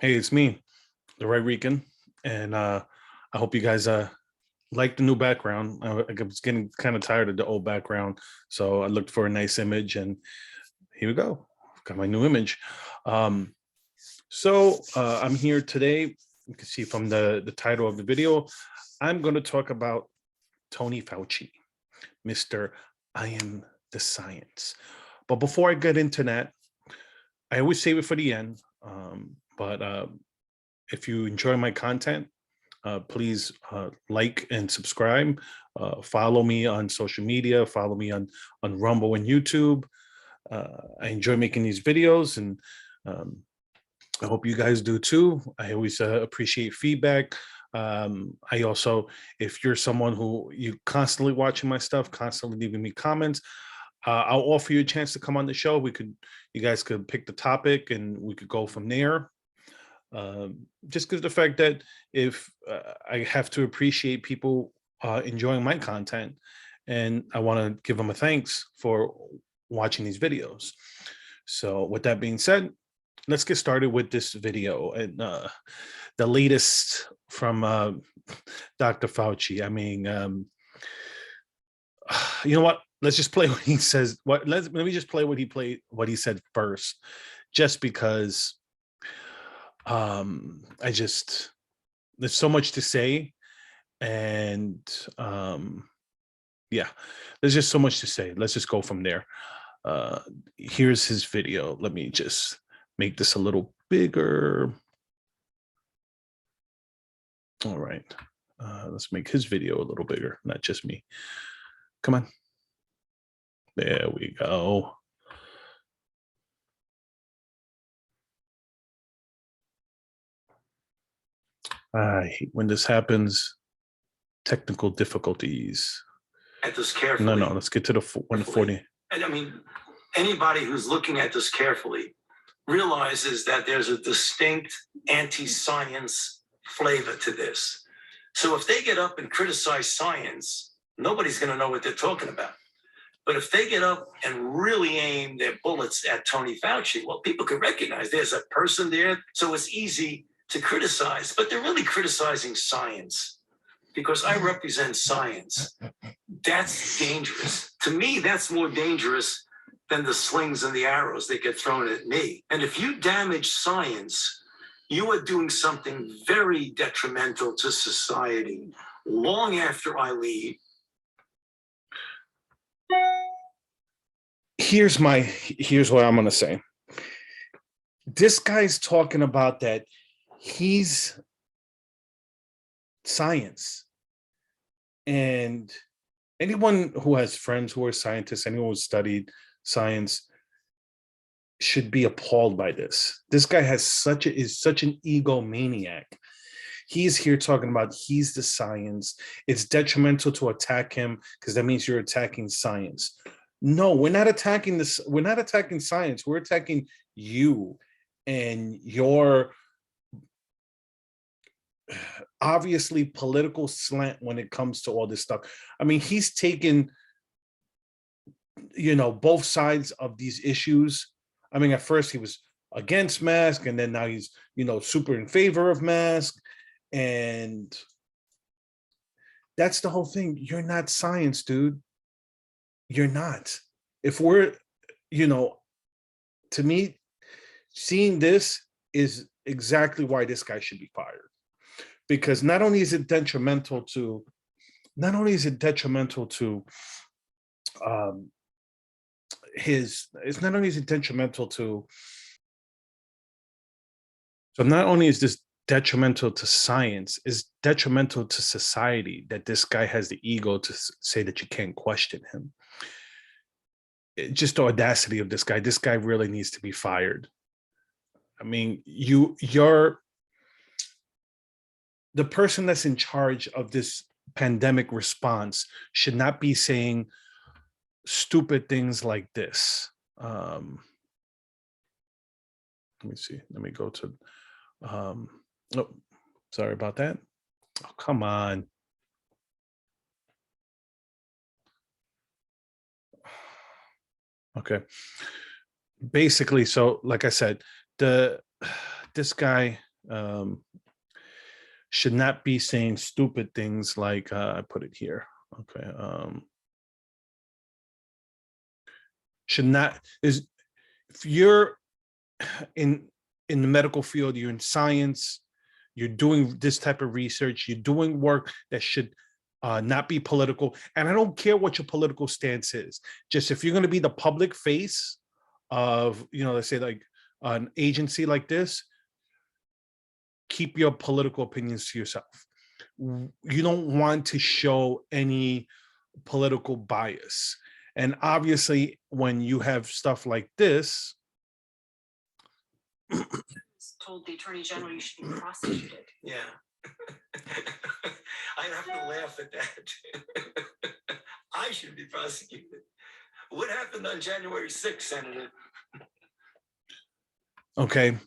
Hey, it's me, the Right Rican, and I hope you guys like the new background. I was getting kind of tired of the old background, so I looked for a nice image, and here we go. Got my new image. Um, I'm here today. You can see from the title of the video, I'm going to talk about Tony Fauci, Mr. I am the science. But before I get into that, I always save it for the end. But if you enjoy my content, please like and subscribe. Follow me on social media. Follow me on Rumble and YouTube. I enjoy making these videos, and um, I hope you guys do too. I always appreciate feedback. I also, if you're someone who you constantly watching my stuff, constantly leaving me comments, I'll offer you a chance to come on the show. You guys could pick the topic, and we could go from there. Just because the fact that if I have to appreciate people enjoying my content, and I want to give them a thanks for watching these videos. So with that being said, let's get started with this video and the latest from Dr. Fauci. I mean, you know what? Let's just play what he says. Let me just play what he said first, just because I just there's so much to say, and yeah, there's just so much to say. Let's just go from there. Here's his video. Let me just make this a little bigger. All right, let's make his video a little bigger, not just me. Come on, there we go. I hate when this happens. Technical difficulties. At this carefully. No, let's get to the 140. And I mean, anybody who's looking at this carefully realizes that there's a distinct anti-science flavor to this. So if they get up and criticize science, nobody's going to know what they're talking about. But if they get up and really aim their bullets at Tony Fauci, well, people can recognize there's a person there, so it's easy to criticize, but they're really criticizing science because I represent science. That's dangerous. To me, that's more dangerous than the slings and the arrows that get thrown at me. And if you damage science, you are doing something very detrimental to society long after I leave. Here's what I'm going to say. This guy's talking about that he's science, and anyone who has friends who are scientists, anyone who studied science, should be appalled by this. This guy is such an egomaniac. He's here talking about he's the science. It's detrimental to attack him because that means you're attacking science. No, we're not attacking this. We're not attacking science. We're attacking you and your obviously political slant when it comes to all this stuff. I mean, he's taken, both sides of these issues. I mean, at first he was against mask, and then now he's, super in favor of mask. And that's the whole thing. You're not science, dude. You're not. If we're, to me, seeing this is exactly why this guy should be fired. Because not only is it detrimental to it's not only is it detrimental to, so not only is this detrimental to science, is detrimental to society that this guy has the ego to say that you can't question him. Just the audacity of this guy. This guy really needs to be fired. I mean, you're the person that's in charge of this pandemic response should not be saying stupid things like this. Let me see. Let me go to, oh, sorry about that. Oh, come on. Okay. Basically, so like I said, this guy, um, should not be saying stupid things like I put it here. Okay. Should not is if you're in the medical field, you're in science, you're doing this type of research, you're doing work that should not be political. And I don't care what your political stance is. Just if you're going to be the public face of, let's say like an agency like this, keep your political opinions to yourself. You don't want to show any political bias. And obviously, when you have stuff like this, told the attorney general you should be prosecuted. Yeah. I'd have to laugh at that. I should be prosecuted. What happened on January 6th, Senator? Okay.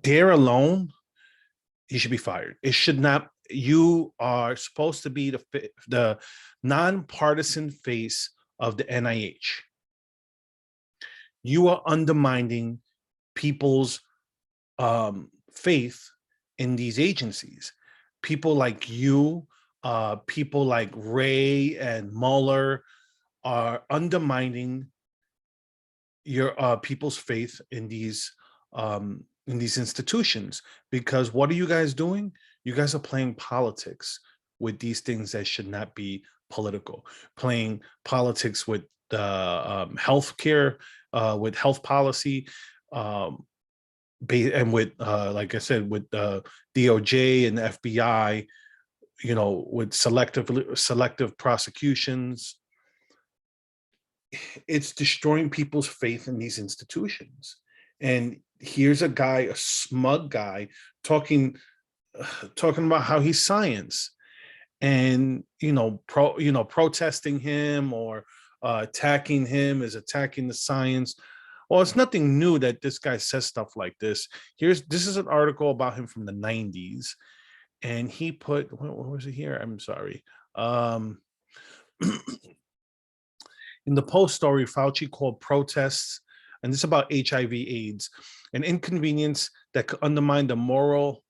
There alone, he should be fired. It should not. You are supposed to be the nonpartisan face of the NIH. You are undermining people's faith in these agencies. People like you, people like Ray and Mueller are undermining your people's faith in these institutions, because what are you guys doing? You guys are playing politics with these things that should not be political, playing politics with healthcare, with health policy, and with like I said, with DOJ and FBI, with selective prosecutions. It's destroying people's faith in these institutions. And here's a guy, a smug guy, talking about how he's science, and protesting him or attacking him is attacking the science. Well, it's nothing new that this guy says stuff like this. This is an article about him from the 90s, and he put, what was it here? I'm sorry. In the Post story, Fauci called protests, and this is about HIV/AIDS, an inconvenience that could undermine the morale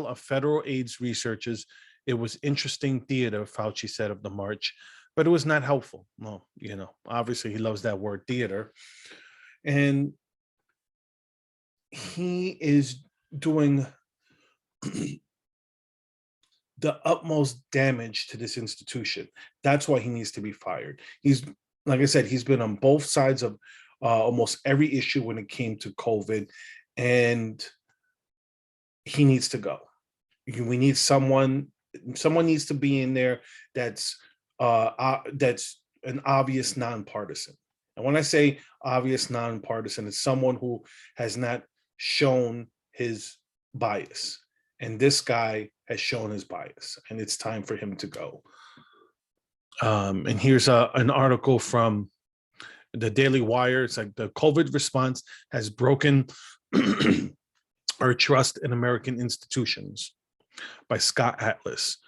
of federal AIDS researchers. It was interesting theater, Fauci said of the march, but it was not helpful. Well, obviously he loves that word, theater. And he is doing the utmost damage to this institution. That's why he needs to be fired. He's, like I said, he's been on both sides of almost every issue when it came to COVID, and he needs to go. We need someone needs to be in there that's an obvious nonpartisan. And when I say obvious nonpartisan, it's someone who has not shown his bias. And this guy has shown his bias, and it's time for him to go. And here's an article from the Daily Wire. It's like, the COVID response has broken our trust in American institutions, by Scott Atlas.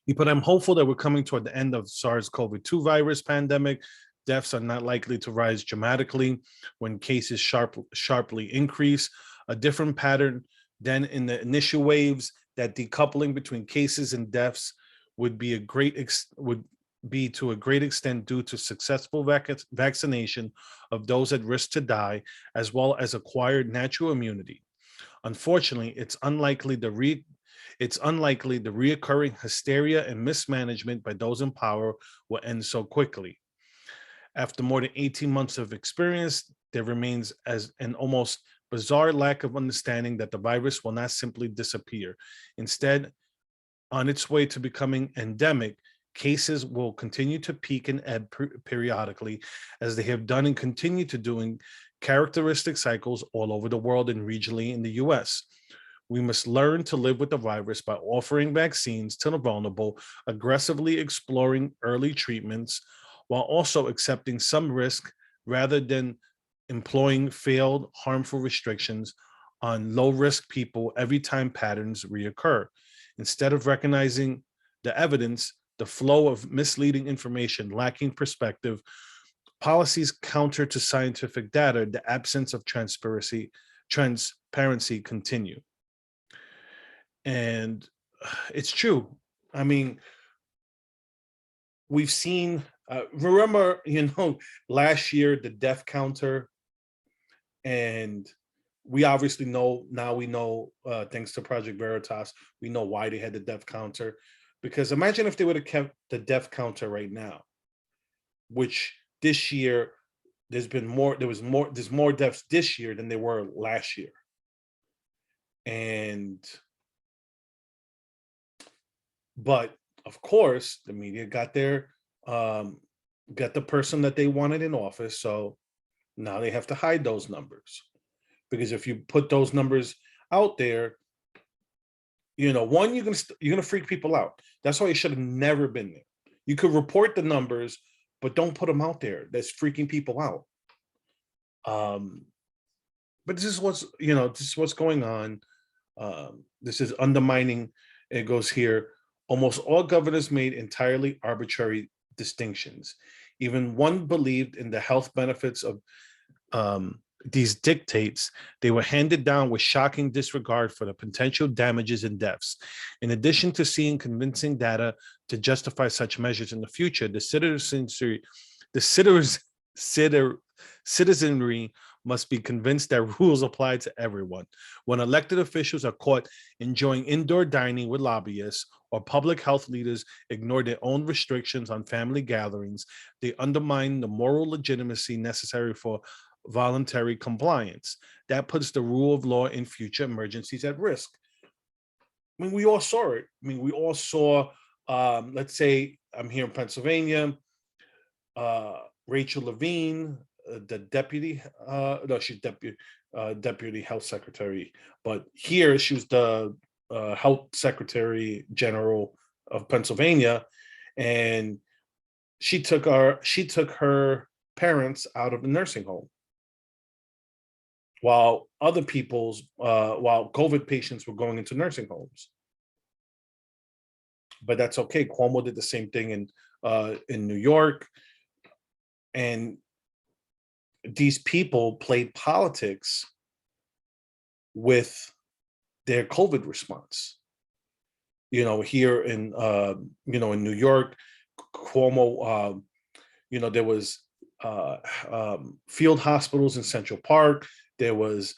He put, I'm hopeful that we're coming toward the end of SARS-CoV-2 virus pandemic. Deaths are not likely to rise dramatically when cases sharply increase. A different pattern than in the initial waves, that decoupling between cases and deaths would be to a great extent due to successful vaccination of those at risk to die, as well as acquired natural immunity. Unfortunately, it's unlikely the reoccurring hysteria and mismanagement by those in power will end so quickly. After more than 18 months of experience, there remains as an almost bizarre lack of understanding that the virus will not simply disappear. Instead, on its way to becoming endemic, cases will continue to peak and ebb periodically, as they have done and continue to do in characteristic cycles all over the world and regionally in the US. We must learn to live with the virus by offering vaccines to the vulnerable, aggressively exploring early treatments, while also accepting some risk rather than employing failed, harmful restrictions on low-risk people every time patterns reoccur. Instead of recognizing the evidence, the flow of misleading information, lacking perspective, Policies counter to scientific data, the absence of transparency continue. And it's true. I mean, we've seen, remember, last year, the death counter, and we obviously know, now we know, thanks to Project Veritas, we know why they had the death counter. Because imagine if they would have kept the death counter right now, which this year, there's more deaths this year than there were last year. But of course, the media got the person that they wanted in office. So now they have to hide those numbers, because if you put those numbers out there, one, you're gonna freak people out. That's why it should have never been there. You could report the numbers, but don't put them out there. That's freaking people out. But this is what's going on. This is undermining. It goes here. Almost all governors made entirely arbitrary distinctions. Even one believed in the health benefits of these dictates. They were handed down with shocking disregard for the potential damages and deaths. In addition to seeing convincing data to justify such measures in the future, the citizenry must be convinced that rules apply to everyone. When elected officials are caught enjoying indoor dining with lobbyists, or public health leaders ignore their own restrictions on family gatherings, they undermine the moral legitimacy necessary for voluntary compliance. That puts the rule of law in future emergencies at risk. I mean, we all saw it. I mean, we all saw, let's say I'm here in Pennsylvania, Rachel Levine, the deputy, no, she's deputy health secretary, but here she was the health secretary general of Pennsylvania, and she took her parents out of the nursing home, while while COVID patients were going into nursing homes. But that's okay. Cuomo did the same thing in New York, and these people played politics with their COVID response. Here in in New York, Cuomo, there was field hospitals in Central Park. There was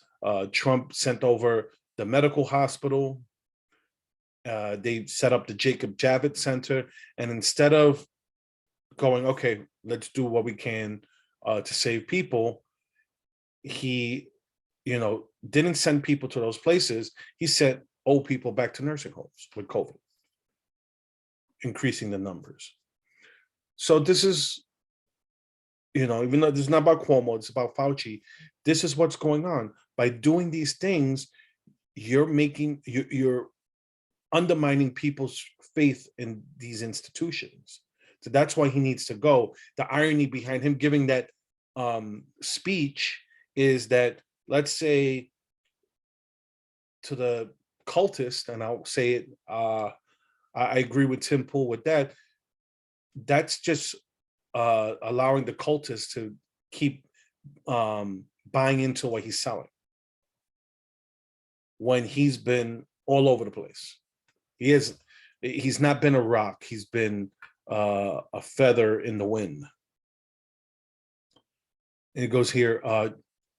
Trump sent over the medical hospital. They set up the Jacob Javits Center, and instead of going, okay, let's do what we can to save people, he didn't send people to those places. He sent old people back to nursing homes with COVID, increasing the numbers. So this is, even though this is not about Cuomo, it's about Fauci. This is what's going on. By doing these things, you're undermining people's faith in these institutions. So that's why he needs to go. The irony behind him giving that speech is that, let's say, to the cultist, and I'll say it, I agree with Tim Pool with that. That's just allowing the cultists to keep buying into what he's selling, when he's been all over the place. He's not been a rock. He's been a feather in the wind. And it goes here,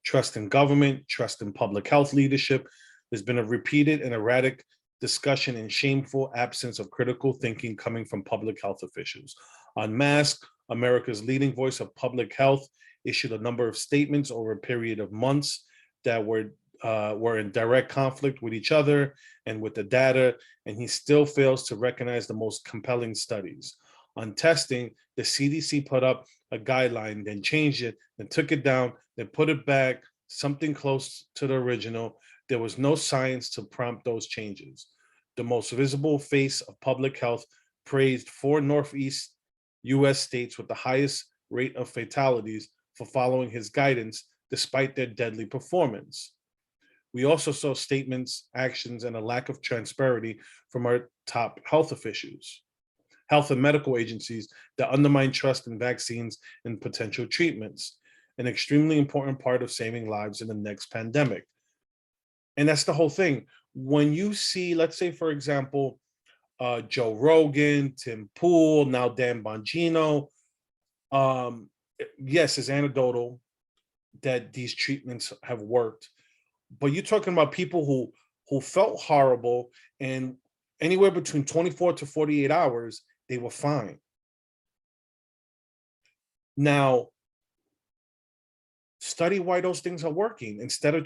trust in government, trust in public health leadership. There's been a repeated and erratic discussion and shameful absence of critical thinking coming from public health officials. On masks, America's leading voice of public health issued a number of statements over a period of months that were in direct conflict with each other and with the data, and he still fails to recognize the most compelling studies. On testing, the CDC put up a guideline, then changed it, then took it down, then put it back, something close to the original. There was no science to prompt those changes. The most visible face of public health praised 4 Northeast US states with the highest rate of fatalities for following his guidance, despite their deadly performance. We also saw statements, actions, and a lack of transparency from our top health officials. health and medical agencies that undermine trust in vaccines and potential treatments, an extremely important part of saving lives in the next pandemic. And that's the whole thing. When you see, let's say, for example, Joe Rogan, Tim Pool, now Dan Bongino, yes, it's anecdotal that these treatments have worked, but you're talking about people who felt horrible, and anywhere between 24 to 48 hours, they were fine. Now, study why those things are working instead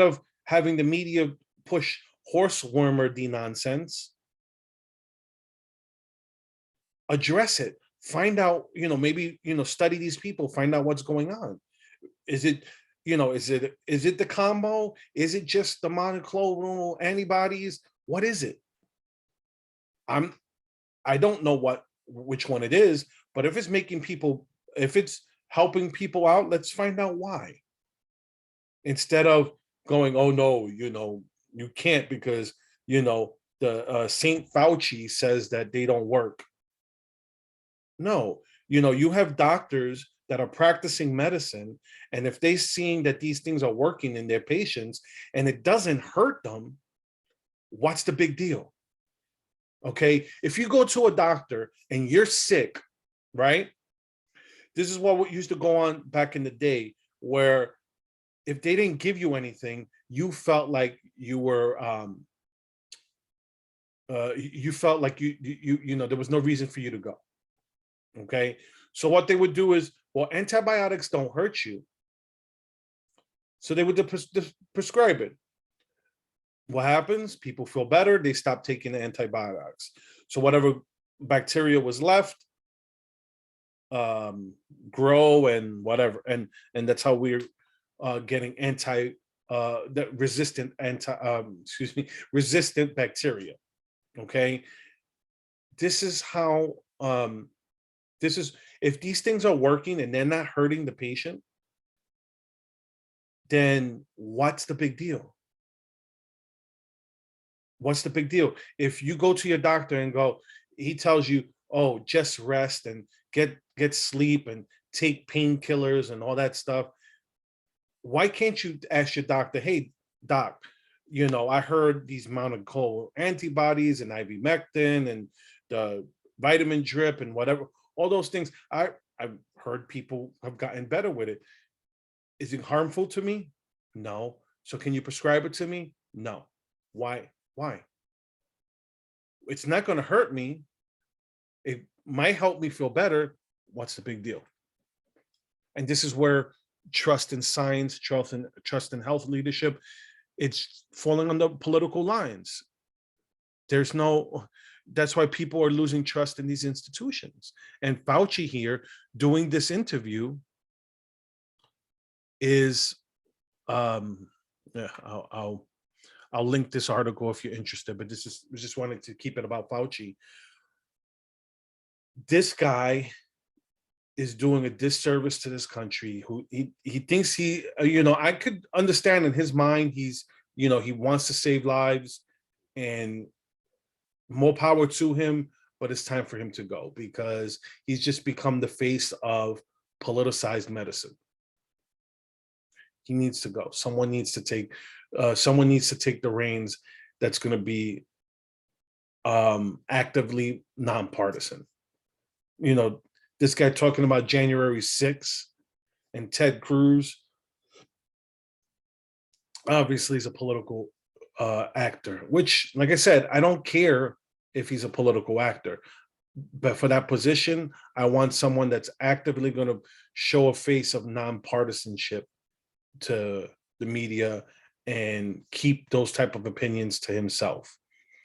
of having the media push horse wormer nonsense. Address it. Find out, maybe, study these people, find out what's going on. Is it, is it the combo? Is it just the monoclonal antibodies? What is it? I don't know which one it is, but if it's helping people out, let's find out why. Instead of going, oh no, you can't because, the Saint Fauci says that they don't work. No, you have doctors that are practicing medicine, and if they're seeing that these things are working in their patients and it doesn't hurt them, what's the big deal? Okay, if you go to a doctor and you're sick, right? This is what used to go on back in the day, where if they didn't give you anything, you felt like you were you felt like there was no reason for you to go. Okay, so what they would do is, well, antibiotics don't hurt you, so they would prescribe it. What happens? People feel better, they stop taking the antibiotics, so whatever bacteria was left grow and whatever, and that's how we're getting resistant bacteria. Okay, this is how if these things are working and they're not hurting the patient, then what's the big deal? What's the big deal? If you go to your doctor and he tells you, oh, just rest and get sleep and take painkillers and all that stuff, why can't you ask your doctor, hey, doc, I heard these monoclonal antibodies and ivermectin and the vitamin drip and whatever, all those things, I've heard people have gotten better with it. Is it harmful to me? No. So can you prescribe it to me? No. Why? It's not going to hurt me. It might help me feel better. What's the big deal? And this is where trust in science, trust in health leadership, it's falling on the political lines. That's why people are losing trust in these institutions. And Fauci here doing this interview is, yeah, I'll link this article if you're interested, but just wanted to keep it about Fauci. This guy is doing a disservice to this country. Who he thinks I could understand in his mind, he wants to save lives, and more power to him, but it's time for him to go because he's just become the face of politicized medicine. He needs to go. Someone needs to take the reins that's going to be actively nonpartisan. This guy talking about January 6th and Ted Cruz, obviously he's a political actor, which, like I said, I don't care if he's a political actor, but for that position, I want someone that's actively going to show a face of nonpartisanship to the media and keep those type of opinions to himself.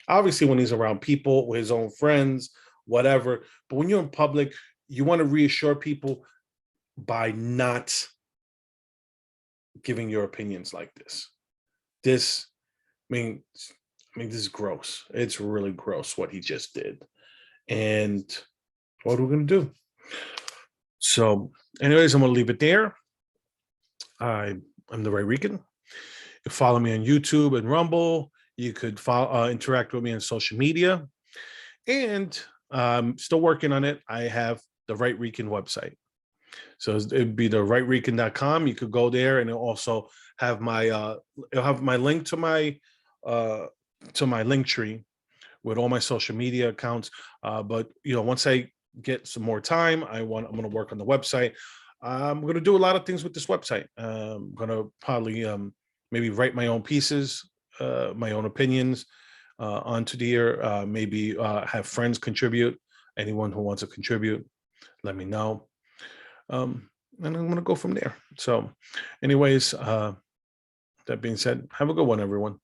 Obviously, when he's around people, his own friends, whatever, but when you're in public, you want to reassure people by not giving your opinions like this. This is gross. It's really gross what he just did. And what are we going to do? So anyways, I'm going to leave it there. I'm the Ray Rican. You follow me on YouTube and Rumble. You could interact with me on social media. And Still working on it. I have the Right Recon website. So it'd be the rightrecon.com. You could go there, and it'll also have it'll have my link to my link tree with all my social media accounts. But once I get some more time, I'm going to work on the website. I'm going to do a lot of things with this website. I'm going to probably maybe write my own pieces, my own opinions onto there. Maybe have friends contribute. Anyone who wants to contribute, let me know. And I'm going to go from there. So anyways, that being said, have a good one, everyone.